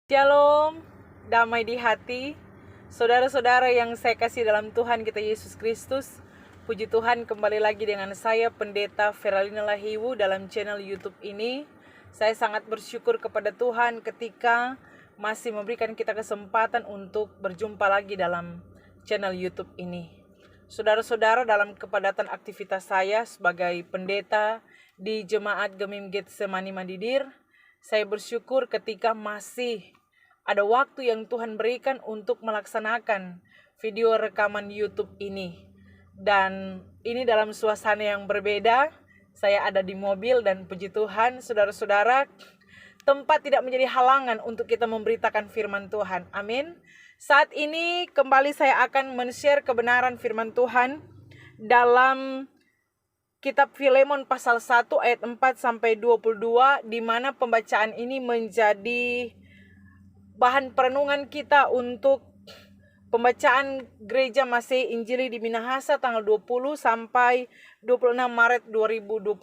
Shalom, damai di hati. Saudara-saudara yang saya kasih dalam Tuhan kita Yesus Kristus, puji Tuhan kembali lagi dengan saya Pendeta Feralina Lahiwu dalam channel YouTube ini. Saya sangat bersyukur kepada Tuhan ketika masih memberikan kita kesempatan untuk berjumpa lagi dalam channel YouTube ini. Saudara-saudara, dalam kepadatan aktivitas saya sebagai pendeta di Jemaat Gemim Getsemani Madidir, saya bersyukur ketika masih ada waktu yang Tuhan berikan untuk melaksanakan video rekaman YouTube ini. Dan ini dalam suasana yang berbeda. Saya ada di mobil dan puji Tuhan, saudara-saudara, tempat tidak menjadi halangan untuk kita memberitakan firman Tuhan. Amin. Saat ini kembali saya akan men-share kebenaran firman Tuhan dalam Kitab Filemon pasal 1 ayat 4 sampai 22, di mana pembacaan ini menjadi bahan perenungan kita untuk pembacaan Gereja Masehi Injili di Minahasa tanggal 20 sampai 26 Maret 2022.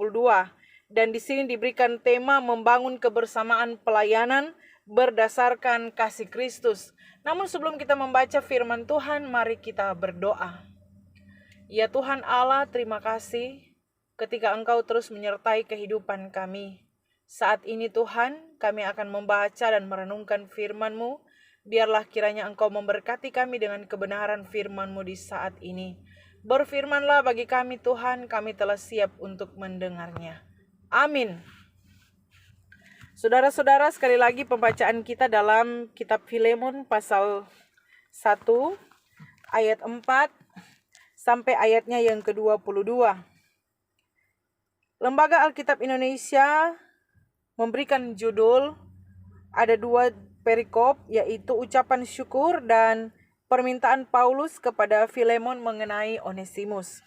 Dan di sini diberikan tema membangun kebersamaan pelayanan berdasarkan kasih Kristus. Namun sebelum kita membaca firman Tuhan, mari kita berdoa. Ya Tuhan Allah, terima kasih ketika Engkau terus menyertai kehidupan kami. Saat ini Tuhan, kami akan membaca dan merenungkan firman-Mu. Biarlah kiranya Engkau memberkati kami dengan kebenaran firman-Mu di saat ini. Berfirmanlah bagi kami Tuhan, kami telah siap untuk mendengarnya. Amin. Saudara-saudara, sekali lagi pembacaan kita dalam Kitab Filemon pasal 1 ayat 4 sampai ayatnya yang ke-22. Lembaga Alkitab Indonesia memberikan judul, ada dua perikop, yaitu ucapan syukur dan permintaan Paulus kepada Filemon mengenai Onesimus.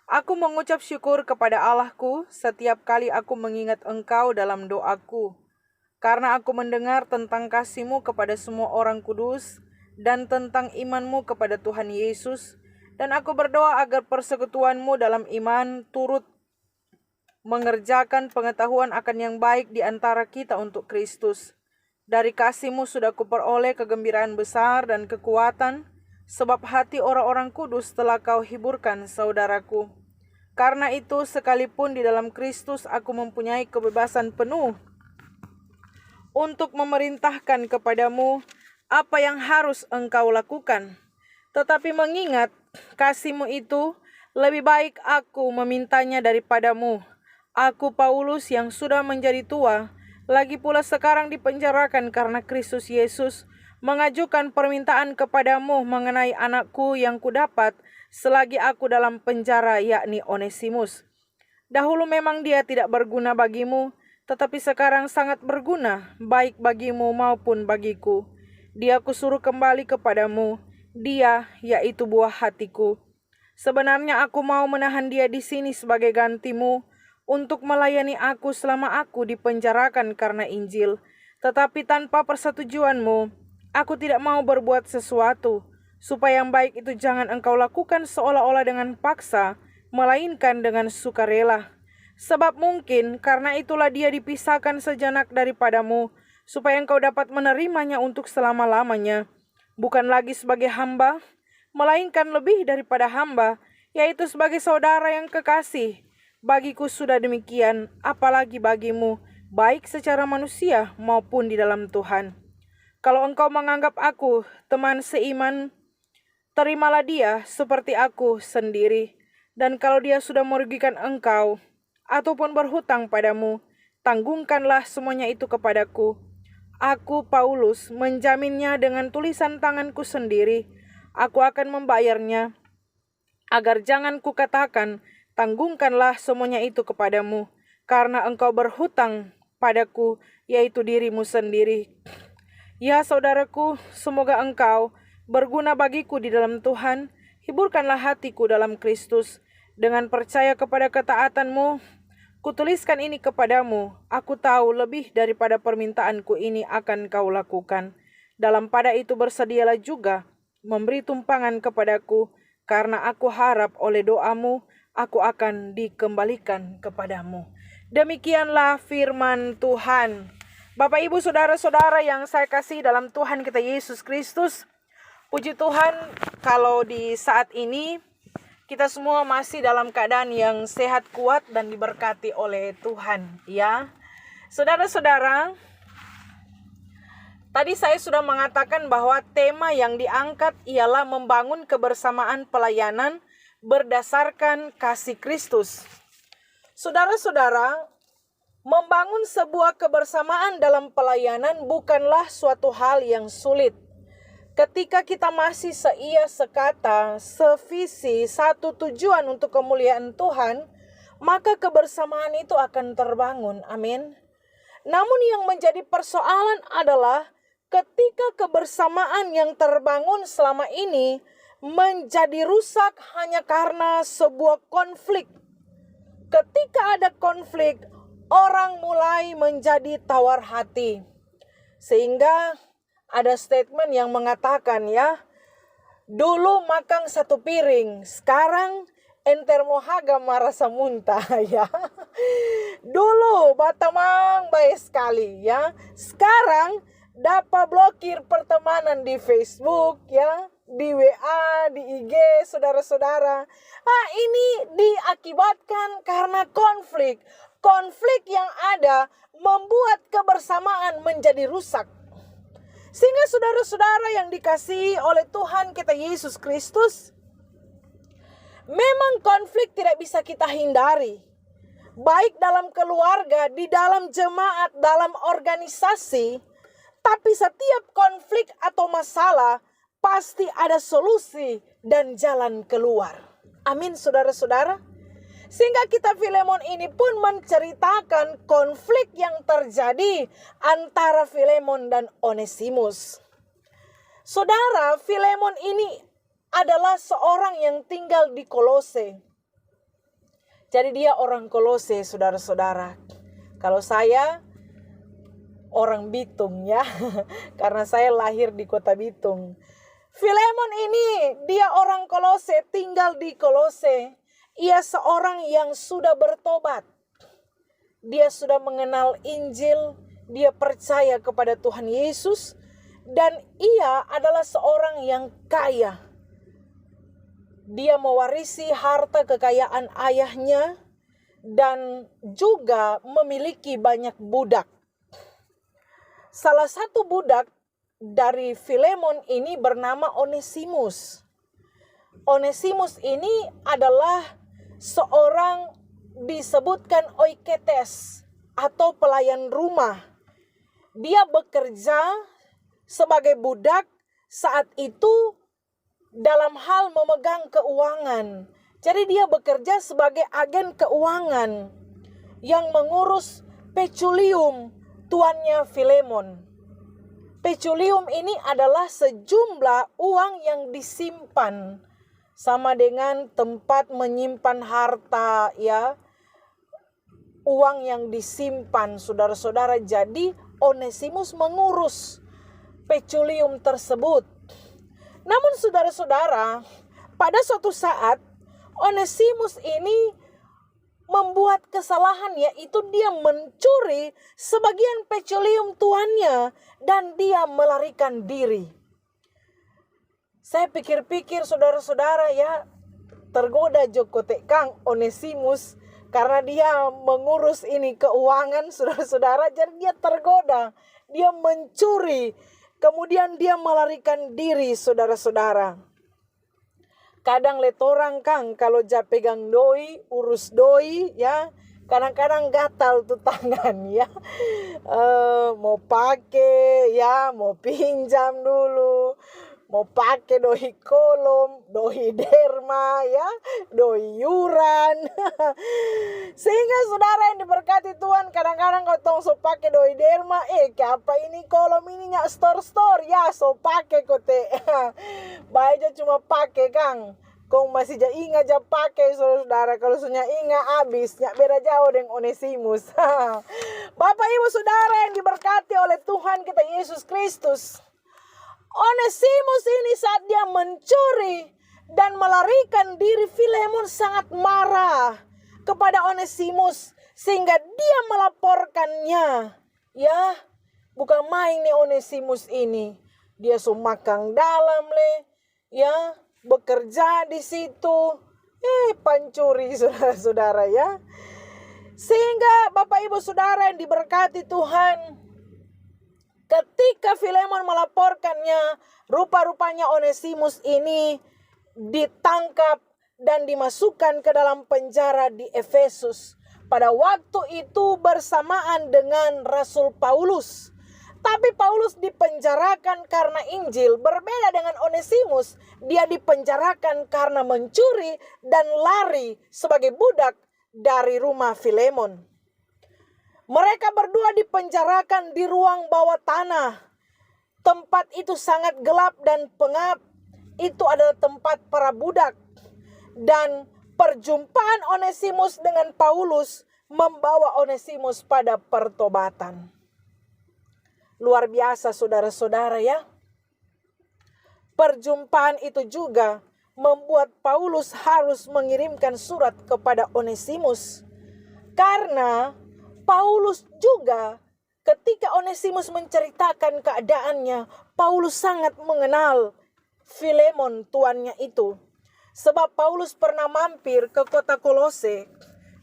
Aku mengucap syukur kepada Allahku setiap kali aku mengingat engkau dalam doaku, karena aku mendengar tentang kasih-Mu kepada semua orang kudus dan tentang iman-Mu kepada Tuhan Yesus, dan aku berdoa agar persekutuan-Mu dalam iman turut mengerjakan pengetahuan akan yang baik di antara kita untuk Kristus. Dari kasih-Mu sudah kuperoleh kegembiraan besar dan kekuatan, sebab hati orang-orang kudus telah Kau hiburkan, saudaraku. Karena itu, sekalipun di dalam Kristus aku mempunyai kebebasan penuh untuk memerintahkan kepadamu apa yang harus engkau lakukan. Tetapi mengingat kasih-Mu itu, lebih baik aku memintanya daripadamu. Aku Paulus yang sudah menjadi tua, lagi pula sekarang dipenjarakan karena Kristus Yesus, mengajukan permintaan kepadamu mengenai anakku yang kudapat selagi aku dalam penjara, yakni Onesimus. Dahulu memang dia tidak berguna bagimu, tetapi sekarang sangat berguna, baik bagimu maupun bagiku. Dia kusuruh kembali kepadamu, dia yaitu buah hatiku. Sebenarnya aku mau menahan dia di sini sebagai gantimu, untuk melayani aku selama aku dipenjarakan karena Injil. Tetapi tanpa persetujuanmu, aku tidak mau berbuat sesuatu, supaya yang baik itu jangan engkau lakukan seolah-olah dengan paksa, melainkan dengan sukarela. Sebab mungkin karena itulah dia dipisahkan sejenak daripadamu, supaya engkau dapat menerimanya untuk selama-lamanya, bukan lagi sebagai hamba, melainkan lebih daripada hamba, yaitu sebagai saudara yang kekasih. Bagiku sudah demikian, apalagi bagimu, baik secara manusia maupun di dalam Tuhan. Kalau engkau menganggap aku teman seiman, terimalah dia seperti aku sendiri. Dan kalau dia sudah merugikan engkau, ataupun berhutang padamu, tanggungkanlah semuanya itu kepadaku. Aku, Paulus, menjaminnya dengan tulisan tanganku sendiri. Aku akan membayarnya, agar jangan kukatakan, tanggungkanlah semuanya itu kepadamu, karena engkau berhutang padaku, yaitu dirimu sendiri. Ya saudaraku, semoga engkau berguna bagiku di dalam Tuhan. Hiburkanlah hatiku dalam Kristus. Dengan percaya kepada ketaatanmu, kutuliskan ini kepadamu. Aku tahu lebih daripada permintaanku ini akan kau lakukan. Dalam pada itu bersedialah juga memberi tumpangan kepadaku, karena aku harap oleh doamu aku akan dikembalikan kepadamu. Demikianlah firman Tuhan. Bapak, Ibu, Saudara-saudara yang saya kasih dalam Tuhan kita Yesus Kristus, puji Tuhan kalau di saat ini kita semua masih dalam keadaan yang sehat, kuat, dan diberkati oleh Tuhan, ya. Saudara-saudara, tadi saya sudah mengatakan bahwa tema yang diangkat ialah membangun kebersamaan pelayanan berdasarkan kasih Kristus. Saudara-saudara, membangun sebuah kebersamaan dalam pelayanan bukanlah suatu hal yang sulit. Ketika kita masih seia, sekata, sevisi, satu tujuan untuk kemuliaan Tuhan, maka kebersamaan itu akan terbangun. Amin. Namun yang menjadi persoalan adalah ketika kebersamaan yang terbangun selama ini menjadi rusak hanya karena sebuah konflik. Ketika ada konflik, orang mulai menjadi tawar hati. Sehingga ada statement yang mengatakan, ya, dulu makan satu piring, sekarang enter mohaga marasa muntah, ya. Dulu batamang baik sekali, ya. Sekarang dapat blokir pertemanan di Facebook, ya, di WA, di IG, saudara-saudara. Ini diakibatkan karena konflik. Konflik yang ada membuat kebersamaan menjadi rusak. Sehingga saudara-saudara yang dikasihi oleh Tuhan kita Yesus Kristus, memang konflik tidak bisa kita hindari. Baik dalam keluarga, di dalam jemaat, dalam organisasi. Tapi setiap konflik atau masalah pasti ada solusi dan jalan keluar. Amin, saudara-saudara. Sehingga kitab Filemon ini pun menceritakan konflik yang terjadi antara Filemon dan Onesimus. Saudara, Filemon ini adalah seorang yang tinggal di Kolose. Jadi dia orang Kolose, saudara-saudara. Kalau saya orang Bitung, ya, karena saya lahir di kota Bitung. Filemon ini dia orang Kolose, tinggal di Kolose. Ia seorang yang sudah bertobat. Dia sudah mengenal Injil, dia percaya kepada Tuhan Yesus, dan ia adalah seorang yang kaya. Dia mewarisi harta kekayaan ayahnya dan juga memiliki banyak budak. Salah satu budak dari Filemon ini bernama Onesimus. Onesimus ini adalah seorang disebutkan oiketes atau pelayan rumah. Dia bekerja sebagai budak saat itu dalam hal memegang keuangan. Jadi dia bekerja sebagai agen keuangan yang mengurus peculium tuannya Filemon. Peculium ini adalah sejumlah uang yang disimpan, sama dengan tempat menyimpan harta, ya. Uang yang disimpan, saudara-saudara. Jadi Onesimus mengurus peculium tersebut. Namun saudara-saudara, pada suatu saat Onesimus ini membuat kesalahan, yaitu dia mencuri sebagian peculium tuannya dan dia melarikan diri. Saya pikir-pikir saudara-saudara, ya, tergoda Joko Tekang Onesimus karena dia mengurus ini keuangan, saudara-saudara. Jadi dia tergoda, dia mencuri, kemudian dia melarikan diri, saudara-saudara. Kadang letorang kang kalau ja pegang doi, urus doi, ya, kadang-kadang gatal tuh tangan, ya. Mau pakai, ya, mau pinjam dulu. Mau pakai doi kolom, doi derma, ya, doi yuran. Sehingga saudara yang diberkati Tuhan, kadang-kadang kau tong so pakai doi derma, apa ini kolom ini nyak store, ya, so pakai kote. Baik aja cuma pakai kang. Kau masih ja ingat ja pakai, saudara. Kalau sunya ingat habis, nyak beda jauh dengan Onesimus. Bapak, Ibu, saudara yang diberkati oleh Tuhan kita Yesus Kristus. Onesimus ini saat dia mencuri dan melarikan diri, Filemon sangat marah kepada Onesimus sehingga dia melaporkannya. Ya, bukan main nih Onesimus ini. Dia sumakang dalam ya, bekerja di situ. Pancuri saudara-saudara ya. Sehingga Bapak Ibu Saudara yang diberkati Tuhan, ketika Filemon melaporkannya, rupa-rupanya Onesimus ini ditangkap dan dimasukkan ke dalam penjara di Efesus. Pada waktu itu bersamaan dengan Rasul Paulus. Tapi Paulus dipenjarakan karena Injil. Berbeda dengan Onesimus, dia dipenjarakan karena mencuri dan lari sebagai budak dari rumah Filemon. Mereka berdua dipenjarakan di ruang bawah tanah. Tempat itu sangat gelap dan pengap. Itu adalah tempat para budak. Dan perjumpaan Onesimus dengan Paulus membawa Onesimus pada pertobatan. Luar biasa saudara-saudara ya. Perjumpaan itu juga membuat Paulus harus mengirimkan surat kepada Onesimus. Karena Paulus juga ketika Onesimus menceritakan keadaannya, Paulus sangat mengenal Filemon tuannya itu. Sebab Paulus pernah mampir ke kota Kolose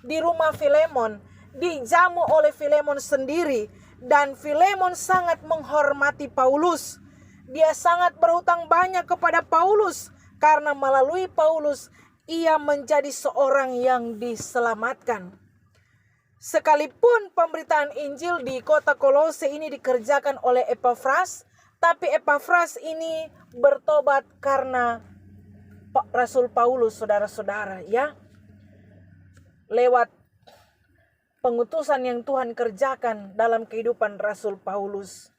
di rumah Filemon, dijamu oleh Filemon sendiri, dan Filemon sangat menghormati Paulus. Dia sangat berhutang banyak kepada Paulus karena melalui Paulus ia menjadi seorang yang diselamatkan. Sekalipun pemberitaan Injil di kota Kolose ini dikerjakan oleh Epafras, tapi Epafras ini bertobat karena Rasul Paulus, saudara-saudara ya. Lewat pengutusan yang Tuhan kerjakan dalam kehidupan Rasul Paulus.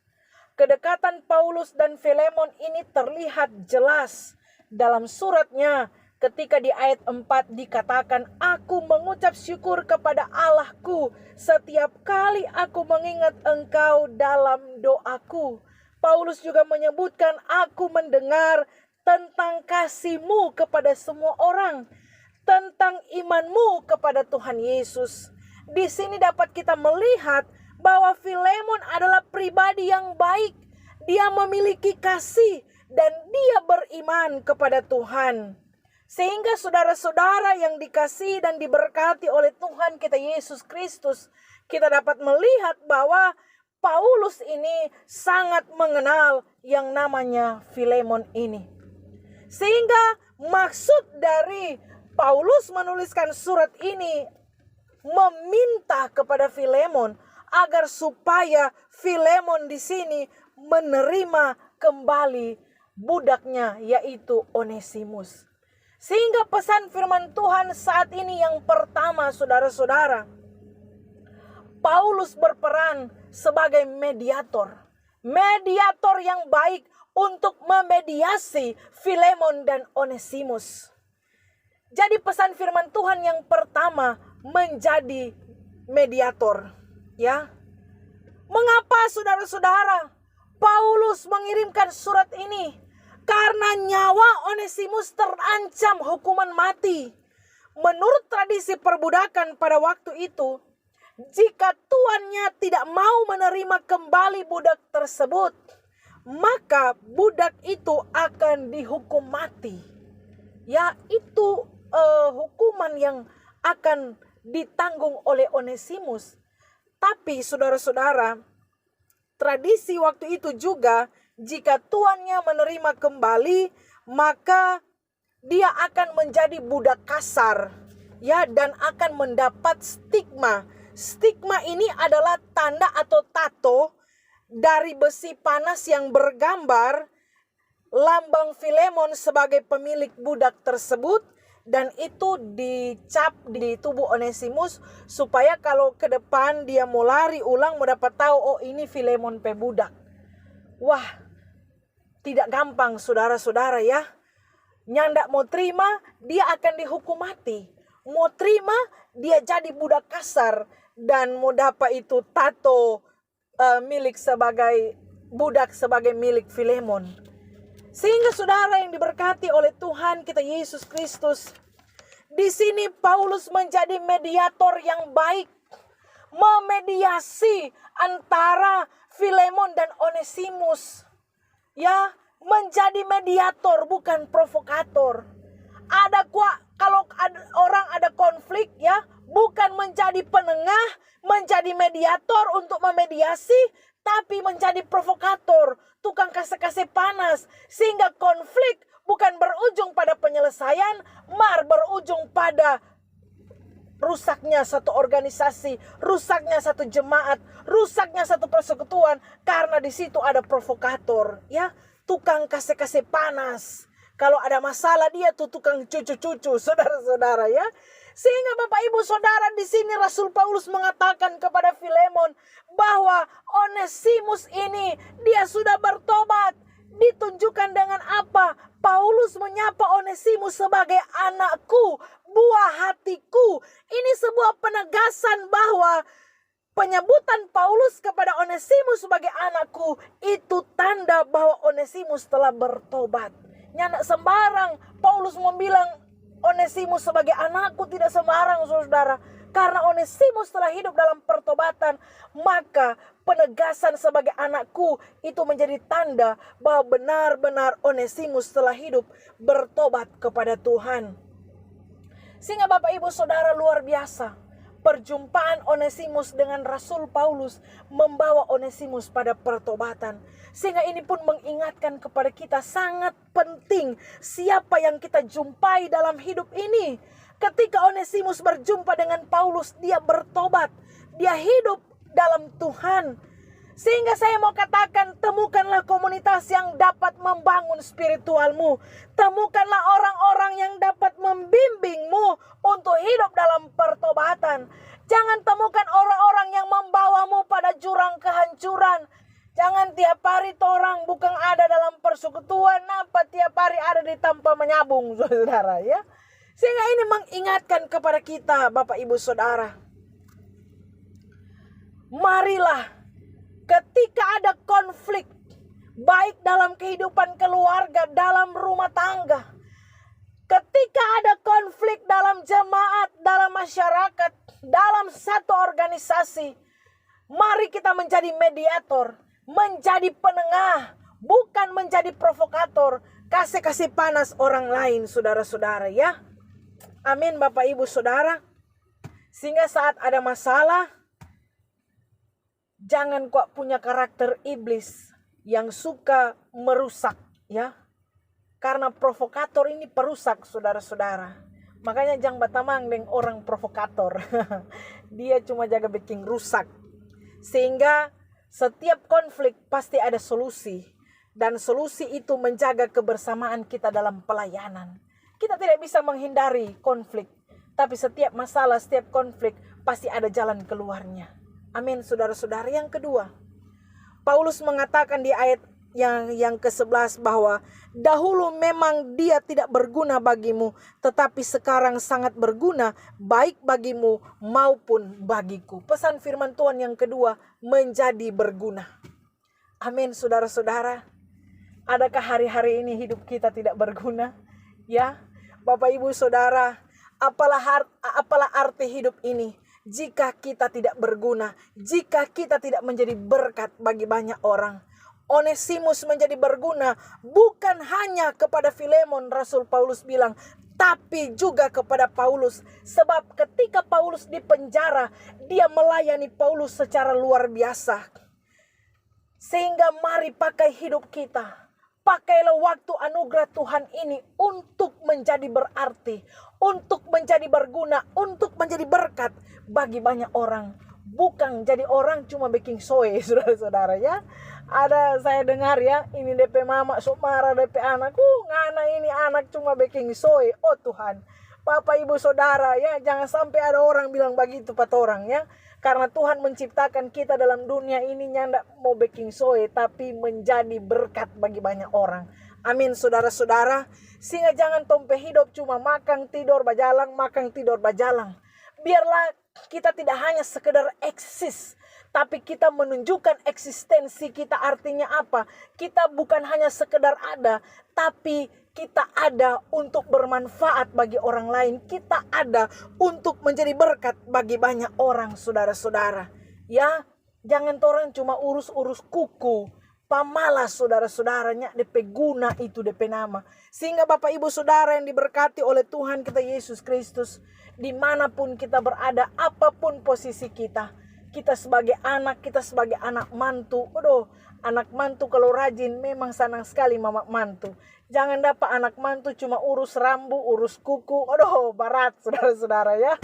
Kedekatan Paulus dan Filemon ini terlihat jelas dalam suratnya ketika di ayat 4 dikatakan, "Aku mengucap syukur kepada Allahku setiap kali aku mengingat engkau dalam doaku." Paulus juga menyebutkan, "Aku mendengar tentang kasih-Mu kepada semua orang, tentang iman-Mu kepada Tuhan Yesus." Di sini dapat kita melihat bahwa Filemon adalah pribadi yang baik. Dia memiliki kasih dan dia beriman kepada Tuhan. Sehingga saudara-saudara yang dikasihi dan diberkati oleh Tuhan kita Yesus Kristus, kita dapat melihat bahwa Paulus ini sangat mengenal yang namanya Filemon ini. Sehingga maksud dari Paulus menuliskan surat ini meminta kepada Filemon agar supaya Filemon di sini menerima kembali budaknya, yaitu Onesimus. Sehingga pesan firman Tuhan saat ini yang pertama, saudara-saudara, Paulus berperan sebagai mediator. Mediator yang baik untuk memediasi Filemon dan Onesimus. Jadi pesan firman Tuhan yang pertama menjadi mediator, ya. Mengapa saudara-saudara Paulus mengirimkan surat ini? Karena nyawa Onesimus terancam hukuman mati. Menurut tradisi perbudakan pada waktu itu, jika tuannya tidak mau menerima kembali budak tersebut, maka budak itu akan dihukum mati. Ya, itu hukuman yang akan ditanggung oleh Onesimus. Tapi saudara-saudara, tradisi waktu itu juga, jika tuannya menerima kembali, maka dia akan menjadi budak kasar, ya, dan akan mendapat stigma. Stigma ini adalah tanda atau tato dari besi panas yang bergambar lambang Filemon sebagai pemilik budak tersebut, dan itu dicap di tubuh Onesimus supaya kalau ke depan dia mau lari ulang mau dapat tahu, oh ini Filemon pebudak. Wah, tidak gampang saudara-saudara ya. Nyandak mau terima, dia akan dihukum mati. Mau terima, dia jadi budak kasar dan mau dapat itu tato milik sebagai budak, sebagai milik Filemon. Sehingga saudara yang diberkati oleh Tuhan kita Yesus Kristus, di sini Paulus menjadi mediator yang baik, memediasi antara Filemon dan Onesimus ya menjadi mediator bukan provokator. Kalau orang ada konflik ya, bukan menjadi penengah, menjadi mediator untuk memediasi, tapi menjadi provokator, tukang kasih-kasih panas, sehingga konflik bukan berujung pada penyelesaian, berujung pada rusaknya satu organisasi, rusaknya satu jemaat, rusaknya satu persekutuan, karena di situ ada provokator, ya, tukang kasih-kasih panas. Kalau ada masalah dia tuh tukang cucu-cucu, saudara-saudara ya. Sehingga Bapak Ibu Saudara di sini Rasul Paulus mengatakan kepada Filemon bahwa Onesimus ini dia sudah bertobat. Ditunjukkan dengan apa? Paulus menyapa Onesimus sebagai anakku, buah hatiku. Ini sebuah penegasan bahwa penyebutan Paulus kepada Onesimus sebagai anakku itu tanda bahwa Onesimus telah bertobat. Nyandak sembarang Paulus membilang Onesimus sebagai anakku, tidak sembarang saudara. Karena Onesimus telah hidup dalam pertobatan, maka penegasan sebagai anakku itu menjadi tanda bahwa benar-benar Onesimus telah hidup bertobat kepada Tuhan. Sehingga Bapak Ibu Saudara luar biasa. Perjumpaan Onesimus dengan Rasul Paulus membawa Onesimus pada pertobatan. Sehingga ini pun mengingatkan kepada kita sangat penting siapa yang kita jumpai dalam hidup ini. Ketika Onesimus berjumpa dengan Paulus, dia bertobat. Dia hidup dalam Tuhan. Sehingga saya mau katakan, temukanlah komunitas yang dapat membangun spiritualmu. Temukanlah orang-orang yang dapat membimbingmu untuk hidup dalam pertobatan. Jangan temukan orang-orang yang membawamu pada jurang kehancuran. Jangan tiap hari orang bukan ada dalam persekutuan, apa tiap hari ada di tanpa menyabung, saudara ya. Sehingga ini mengingatkan kepada kita, Bapak Ibu Saudara. Marilah ketika ada konflik, baik dalam kehidupan keluarga, dalam rumah tangga, ketika ada konflik dalam jemaat, dalam masyarakat, dalam satu organisasi, mari kita menjadi mediator, menjadi penengah, bukan menjadi provokator, kasih panas orang lain, saudara-saudara ya. Amin Bapak Ibu Saudara. Sehingga saat ada masalah, jangan kok punya karakter iblis yang suka merusak ya. Karena provokator ini perusak saudara-saudara. Makanya jangan batamang dengan orang provokator. Dia cuma jaga bikin rusak. Sehingga setiap konflik pasti ada solusi. Dan solusi itu menjaga kebersamaan kita dalam pelayanan. Kita tidak bisa menghindari konflik. Tapi setiap masalah, setiap konflik pasti ada jalan keluarnya. Amin saudara-saudara. Yang kedua, Paulus mengatakan di ayat yang ke-11 bahwa dahulu memang dia tidak berguna bagimu, tetapi sekarang sangat berguna baik bagimu maupun bagiku. Pesan firman Tuhan yang kedua, menjadi berguna. Amin saudara-saudara. Adakah hari-hari ini hidup kita tidak berguna? Ya, Bapak Ibu Saudara, apalah arti hidup ini jika kita tidak berguna, jika kita tidak menjadi berkat bagi banyak orang. Onesimus menjadi berguna bukan hanya kepada Filemon, Rasul Paulus bilang, tapi juga kepada Paulus. Sebab ketika Paulus di penjara, dia melayani Paulus secara luar biasa. Sehingga mari pakai hidup kita. Pakailah waktu anugerah Tuhan ini untuk menjadi berarti, untuk menjadi berguna, untuk menjadi berkat bagi banyak orang. Bukan jadi orang cuma bikin soe, saudara-saudara ya. Ada saya dengar ya, ini DP mama sok marah DP anak. Ngana ini anak cuma bikin soe. Oh Tuhan, Bapak Ibu Saudara ya, jangan sampai ada orang bilang begitu pada orang ya. Karena Tuhan menciptakan kita dalam dunia ini nyandak mau bikin soe, tapi menjadi berkat bagi banyak orang. Amin saudara-saudara. Sehingga jangan tompe hidup cuma makan tidur bajalang, makan tidur bajalang. Biarlah kita tidak hanya sekedar eksis, tapi kita menunjukkan eksistensi kita. Artinya apa? Kita bukan hanya sekedar ada, tapi kita ada untuk bermanfaat bagi orang lain. Kita ada untuk menjadi berkat bagi banyak orang, saudara-saudara. Ya, Jangan torang cuma urus-urus kuku. Pamalas saudara-saudaranya, DP guna itu DP nama. Sehingga Bapak Ibu Saudara yang diberkati oleh Tuhan kita Yesus Kristus, dimanapun kita berada, apapun posisi kita sebagai anak, kita sebagai anak mantu. Aduh, anak mantu kalau rajin memang senang sekali mama mantu. Jangan dapat anak mantu cuma urus rambu, urus kuku. Aduh, barat saudara-saudara ya.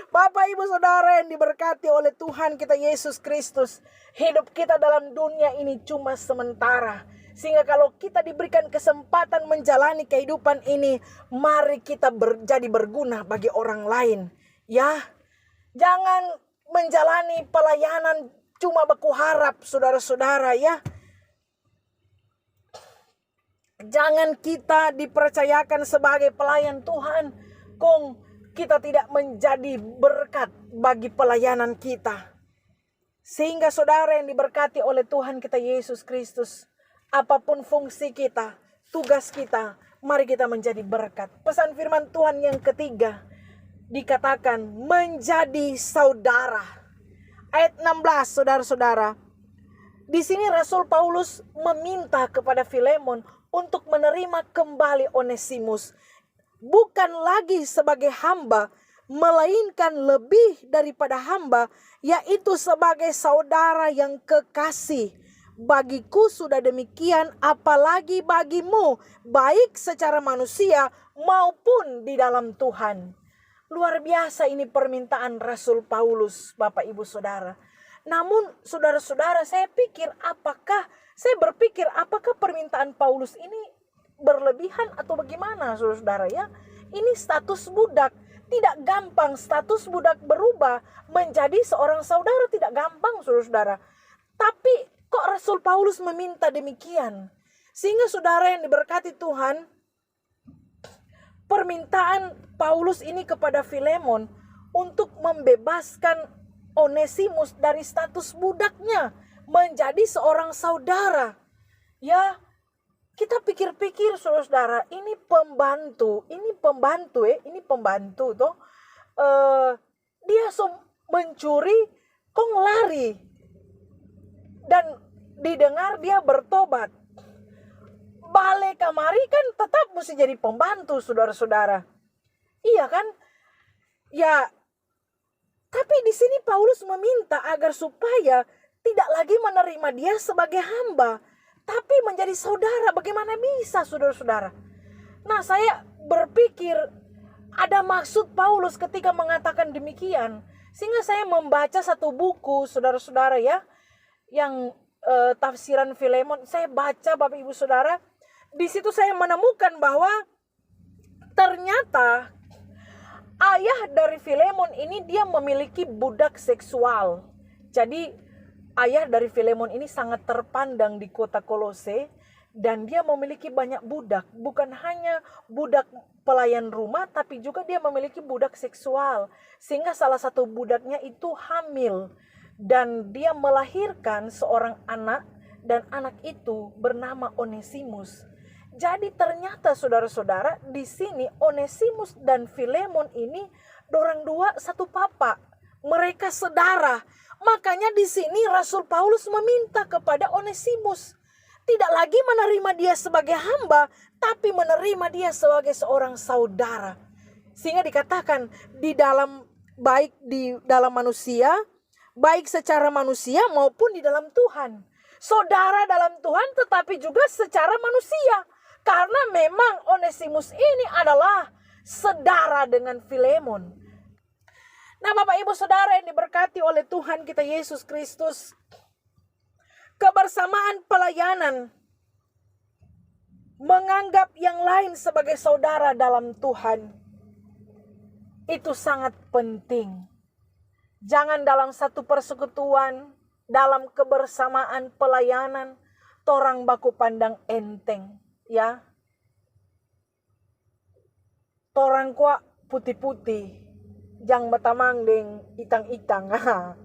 Bapak Ibu Saudara yang diberkati oleh Tuhan kita Yesus Kristus, hidup kita dalam dunia ini cuma sementara. Sehingga kalau kita diberikan kesempatan menjalani kehidupan ini, mari kita jadi berguna bagi orang lain. Ya, jangan menjalani pelayanan cuma baku harap saudara-saudara ya. Jangan kita dipercayakan sebagai pelayan Tuhan, kong kita tidak menjadi berkat bagi pelayanan kita. Sehingga saudara yang diberkati oleh Tuhan kita Yesus Kristus, apapun fungsi kita, tugas kita, mari kita menjadi berkat. Pesan firman Tuhan yang ketiga dikatakan menjadi saudara. Ayat 16 saudara-saudara. Di sini Rasul Paulus meminta kepada Filemon untuk menerima kembali Onesimus. Bukan lagi sebagai hamba, melainkan lebih daripada hamba, yaitu sebagai saudara yang kekasih. Bagiku sudah demikian, apalagi bagimu, baik secara manusia maupun di dalam Tuhan. Luar biasa ini permintaan Rasul Paulus, Bapak Ibu Saudara. Namun saudara-saudara, saya berpikir apakah permintaan Paulus ini berlebihan atau bagaimana saudara ya? Ini status budak. Tidak gampang status budak berubah menjadi seorang saudara, tidak gampang saudara. Tapi kok Rasul Paulus meminta demikian? Sehingga saudara yang diberkati Tuhan, permintaan Paulus ini kepada Filemon untuk membebaskan Onesimus dari status budaknya menjadi seorang saudara. Ya, kita pikir-pikir saudara, ini pembantu toh. Dia mencuri, kok lari. Dan didengar dia bertobat. Balik kamari kan tetap mesti jadi pembantu saudara-saudara. Iya kan? Ya, tapi di sini Paulus meminta agar supaya tidak lagi menerima dia sebagai hamba, tapi menjadi saudara. Bagaimana bisa saudara-saudara? Nah, saya berpikir ada maksud Paulus ketika mengatakan demikian. Sehingga saya membaca satu buku saudara-saudara ya, yang tafsiran Filemon. Saya baca Bapak Ibu Saudara. Di situ saya menemukan bahwa ternyata ayah dari Filemon ini dia memiliki budak seksual. Jadi ayah dari Filemon ini sangat terpandang di kota Kolose dan dia memiliki banyak budak. Bukan hanya budak pelayan rumah, tapi juga dia memiliki budak seksual. Sehingga salah satu budaknya itu hamil dan dia melahirkan seorang anak dan anak itu bernama Onesimus. Jadi ternyata saudara-saudara di sini Onesimus dan Filemon ini dorang dua satu papa. Mereka saudara. Makanya di sini Rasul Paulus meminta kepada Onesimus tidak lagi menerima dia sebagai hamba, tapi menerima dia sebagai seorang saudara. Sehingga dikatakan baik di dalam manusia, baik secara manusia maupun di dalam Tuhan. Saudara dalam Tuhan tetapi juga secara manusia. Karena memang Onesimus ini adalah saudara dengan Filemon. Nah, Bapak Ibu Saudara yang diberkati oleh Tuhan kita Yesus Kristus, kebersamaan pelayanan, menganggap yang lain sebagai saudara dalam Tuhan, itu sangat penting. Jangan dalam satu persekutuan, dalam kebersamaan pelayanan, torang baku pandang enteng, ya. Torang kuat putih-putih. Jang batamang deng itang-itang.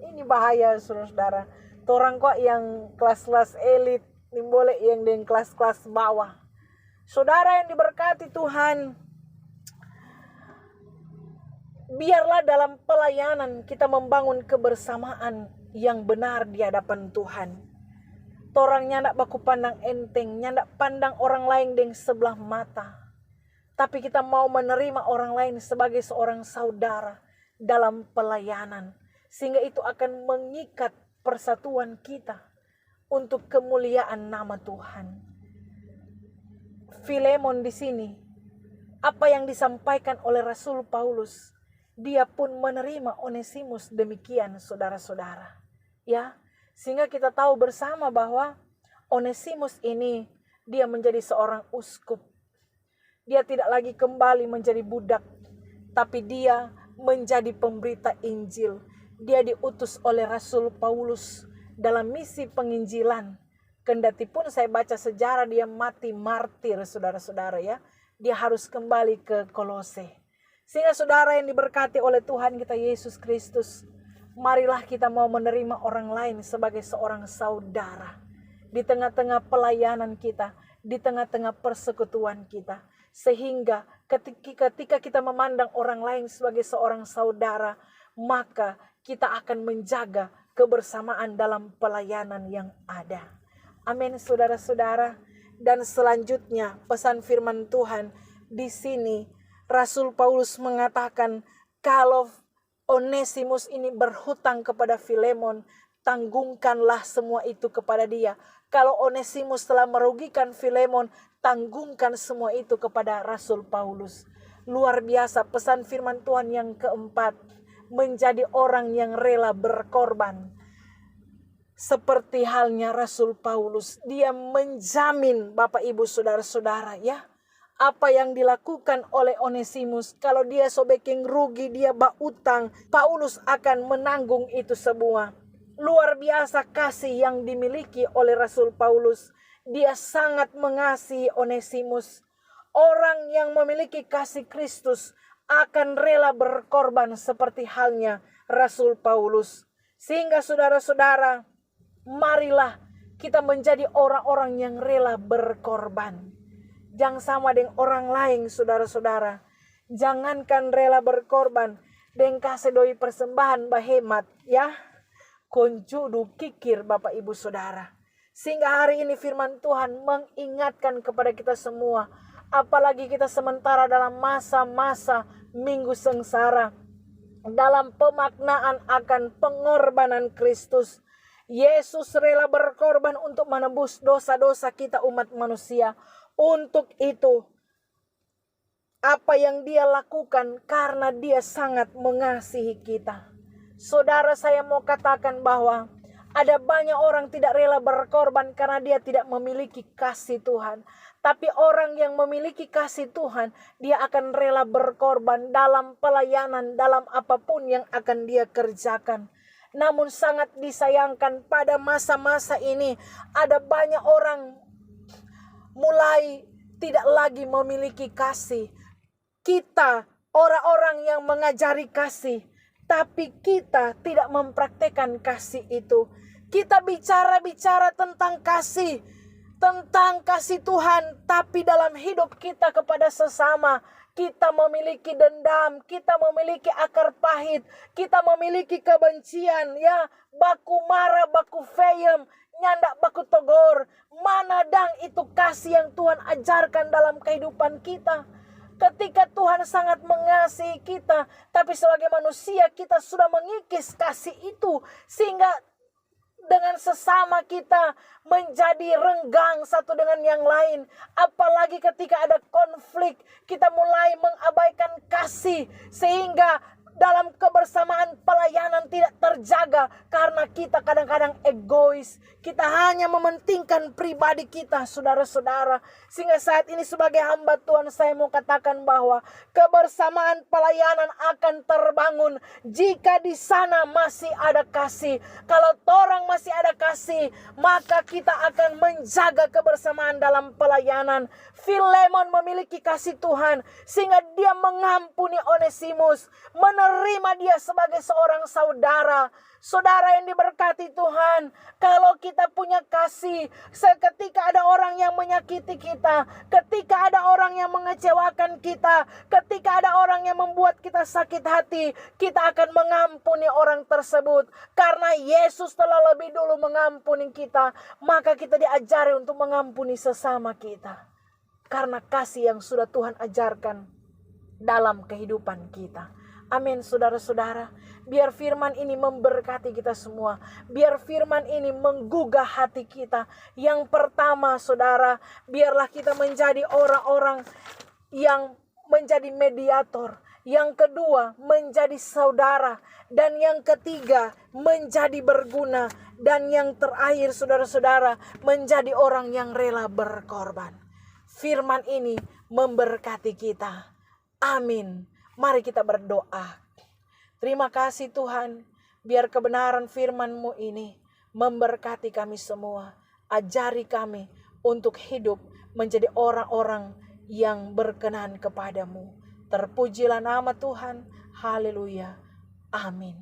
Ini bahaya saudara-saudara. Torang kok yang kelas-kelas elit, ini boleh yang deng kelas-kelas bawah. Saudara yang diberkati Tuhan, biarlah dalam pelayanan kita membangun kebersamaan yang benar di hadapan Tuhan. Torang nyandak baku pandang enteng, nyandak pandang orang lain dengan sebelah mata. Tapi kita mau menerima orang lain sebagai seorang saudara dalam pelayanan. Sehingga itu akan mengikat persatuan kita untuk kemuliaan nama Tuhan. Filemon di sini, apa yang disampaikan oleh Rasul Paulus, dia pun menerima Onesimus demikian, saudara-saudara. Ya, sehingga kita tahu bersama bahwa Onesimus ini dia menjadi seorang uskup. Dia tidak lagi kembali menjadi budak, tapi dia menjadi pemberita Injil. Dia diutus oleh Rasul Paulus dalam misi penginjilan. Kendati pun saya baca sejarah dia mati martir, saudara-saudara ya. Dia harus kembali ke Kolose. Sehingga saudara yang diberkati oleh Tuhan kita Yesus Kristus, marilah kita mau menerima orang lain sebagai seorang saudara. Di tengah-tengah pelayanan kita, di tengah-tengah persekutuan kita. Sehingga ketika kita memandang orang lain sebagai seorang saudara, maka kita akan menjaga kebersamaan dalam pelayanan yang ada. Amin, saudara-saudara. Dan selanjutnya pesan firman Tuhan di sini Rasul Paulus mengatakan kalau Onesimus ini berhutang kepada Filemon, tanggungkanlah semua itu kepada dia. Kalau Onesimus telah merugikan Filemon, tanggungkan semua itu kepada Rasul Paulus. Luar biasa pesan firman Tuhan yang keempat, menjadi orang yang rela berkorban. Seperti halnya Rasul Paulus, dia menjamin Bapak Ibu Saudara-saudara ya, apa yang dilakukan oleh Onesimus, kalau dia sobeking rugi, dia utang, Paulus akan menanggung itu semua. Luar biasa kasih yang dimiliki oleh Rasul Paulus. Dia sangat mengasihi Onesimus. Orang yang memiliki kasih Kristus akan rela berkorban seperti halnya Rasul Paulus. Sehingga saudara-saudara, marilah kita menjadi orang-orang yang rela berkorban. Jangan sama dengan orang lain, saudara-saudara. Jangankan rela berkorban, dengan kasih doi persembahan bahemat, ya. Konjudu kikir Bapak Ibu Saudara. Sehingga hari ini firman Tuhan mengingatkan kepada kita semua. Apalagi kita sementara dalam masa-masa minggu sengsara. Dalam pemaknaan akan pengorbanan Kristus. Yesus rela berkorban untuk menebus dosa-dosa kita umat manusia. Untuk itu, apa yang dia lakukan karena dia sangat mengasihi kita. Saudara, saya mau katakan bahwa ada banyak orang tidak rela berkorban karena dia tidak memiliki kasih Tuhan. Tapi orang yang memiliki kasih Tuhan, dia akan rela berkorban dalam pelayanan, dalam apapun yang akan dia kerjakan. Namun sangat disayangkan pada masa-masa ini, ada banyak orang mulai tidak lagi memiliki kasih. Kita orang-orang yang mengajari kasih, tapi kita tidak mempraktekkan kasih itu. Kita bicara-bicara tentang kasih Tuhan, tapi dalam hidup kita kepada sesama, kita memiliki dendam, kita memiliki akar pahit, kita memiliki kebencian, ya, baku marah, baku feyem, nyandak baku togor. Mana dang itu kasih yang Tuhan ajarkan dalam kehidupan kita? Ketika Tuhan sangat mengasihi kita, tapi sebagai manusia kita sudah mengikis kasih itu, sehingga dengan sesama kita menjadi renggang satu dengan yang lain. Apalagi ketika ada konflik, kita mulai mengabaikan kasih, sehingga dalam kebersamaan pelayanan tidak terjaga karena kita kadang-kadang egois. Kita hanya mementingkan pribadi kita, saudara-saudara. Sehingga saat ini sebagai hamba Tuhan, saya mau katakan bahwa kebersamaan pelayanan akan terbangun jika di sana masih ada kasih. Kalau orang masih ada kasih, maka kita akan menjaga kebersamaan dalam pelayanan. Filemon memiliki kasih Tuhan sehingga dia mengampuni Onesimus, menerima dia sebagai seorang saudara. Saudara yang diberkati Tuhan, kalau kita punya kasih, seketika ada orang yang menyakiti kita, ketika ada orang yang mengecewakan kita, ketika ada orang yang membuat kita sakit hati, kita akan mengampuni orang tersebut. Karena Yesus telah lebih dulu mengampuni kita, maka kita diajari untuk mengampuni sesama kita. Karena kasih yang sudah Tuhan ajarkan dalam kehidupan kita. Amin, saudara-saudara. Biar firman ini memberkati kita semua. Biar firman ini menggugah hati kita. Yang pertama, saudara, biarlah kita menjadi orang-orang yang menjadi mediator. Yang kedua, menjadi saudara. Dan yang ketiga, menjadi berguna. Dan yang terakhir, saudara-saudara, menjadi orang yang rela berkorban. Firman ini memberkati kita. Amin. Mari kita berdoa. Terima kasih Tuhan, biar kebenaran firman-Mu ini memberkati kami semua. Ajari kami untuk hidup menjadi orang-orang yang berkenan kepadamu. Terpujilah nama Tuhan. Haleluya. Amin.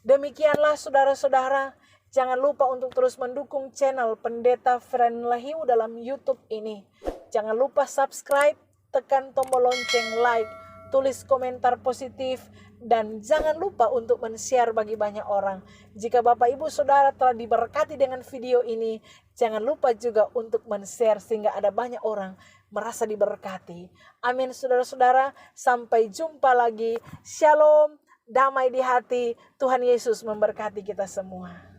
Demikianlah saudara-saudara. Jangan lupa untuk terus mendukung channel Pendeta Fren Lahiu dalam YouTube ini. Jangan lupa subscribe, tekan tombol lonceng, like, tulis komentar positif, dan jangan lupa untuk men-share bagi banyak orang. Jika Bapak Ibu Saudara telah diberkati dengan video ini, jangan lupa juga untuk men-share sehingga ada banyak orang merasa diberkati. Amin, saudara-saudara. Sampai jumpa lagi. Shalom, damai di hati. Tuhan Yesus memberkati kita semua.